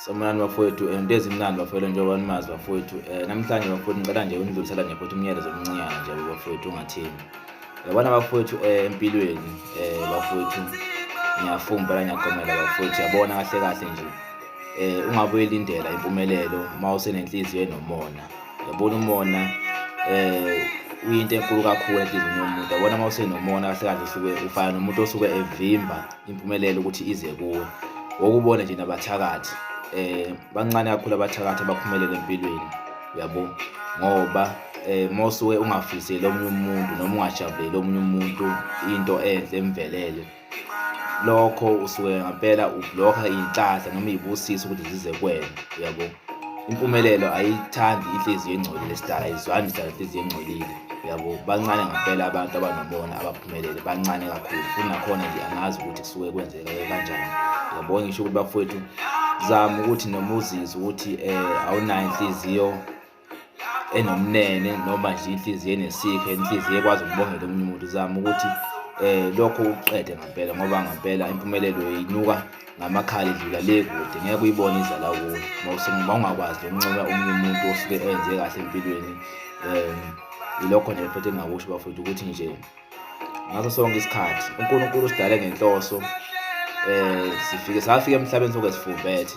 Sanibonani bafowethu, into ezimnandi bafowethu njengoba nimazi bafowethu. Namhlanje bafowethu ngicela nje unidlulisela nje futhi umyalezo omncinyane nje bafowethu ungathembi. Yabona bafowethu empilweni bafowethu ngiyafuna impela ngiyaqomela bafowethu. Yabona kahle kahle nje ungabe uyilindela impumelelo mawusenenhliziyo enomona. Yabona umona uyinto enkulu kakhulu enhliziyweni yomuntu. Yabona mawusenomona kahle kahle usuke ufana nomuntu osuke evimba impumelelo ukuthi ize kuwe. Wokubona nje nabathakathi bancane kakhulu abathakathi abaphumelela empilweni yabo, ngoba mawusuke ungafiseli omunye umuntu noma ungajabuleli omunye umuntu into enhle emvelele, lokho usuke ngempela ublokha iy'nhlahla noma iy'busiso ukuthi zize kuwena yabo. Impumelelo ayithandi inhliziyo engcolile sidala, ayizwani sidala inhliziyo engcolile yabo. Bancane ngempela abantu abanomona abaphumelele, bancane kakhulu futhi nakhona nje angazi ukuthi kusuke kwenzeka kanjani yabo. Ngisho ukuthi bafowethu zama ukuthi noma uzizwe ukuthi awunayo inhliziyo enomnene noma nje inhliziyo enesipho, inhliziyo ekwazi ukubongela omunye umuntu, zama ukuthi lokho uqede ngempela, ngoba ngempela impumelelo inuka ngamakhala idlula le kude, ngeke uyibone iza la kuwe mawungakwazi ukuncoma omunye umuntu osuke enze kahle empilweni. Yilokho nje futhi engingakusho bafowethu ukuthi nje ngaso sonke isikhathi uNkulunkulu usidale ngenhloso. Safika emhlabeni soke sifumbethe.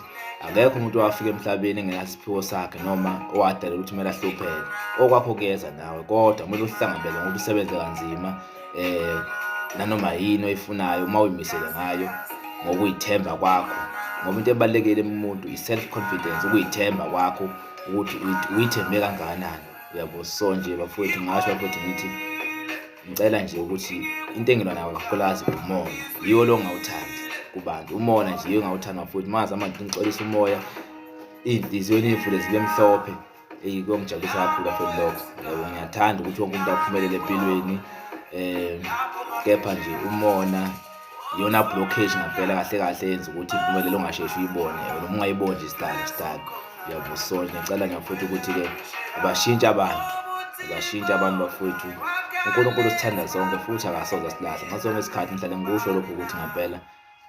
Akekho umuntu owafika emhlabeni engenasiphiwo sakhe noma owadalela ukuthi kumele ahlupheke. Okwakho kuyeza nawe, kodwa kumele uhlangabeze ngokuthi usebenze kanzima nanoma yini oyifunayo uma uy'misele ngayo ngokuy'themba kwakho, ngoba into ebalulekile umuntu i-self confidence, ukuy'themba kwakho ukuthi uyithembe kangakanani yabo. So nje bafowethu ngasho bafowethu ngithi ngicela nje ukuthi into engilwa nayo kakhulukazi umona, yiwo lo ngawuthandi kubantu. Umona nje yiwo ngawuthanda bafowethu. Mazama nje ngixolisa umoya, iy'nhliziyo niy'vule zibe mhlophe. Kuyongijabulisa kakhulu bafowethu lokho yabo. Ngiyathanda ukuthi wonke umuntu aphumelele empilweni, kepha nje umona iyona blockage ngempela kahle kahle yenza ukuthi impumelelo ungasheshi uyibone yabo, noma ungayiboni nje sidalo yabo. So ngiyacela bafowethu ukuthi-ke abashintshe abantu bafowethu. uNkulunkulu usithanda sonke futhi akasoze asilahle. Ngaso sonke isikhathi ngihlale ngikusho lokho ukuthi ngempela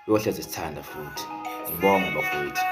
uyohlezi sithanda futhi. Ngibonge bafowethu.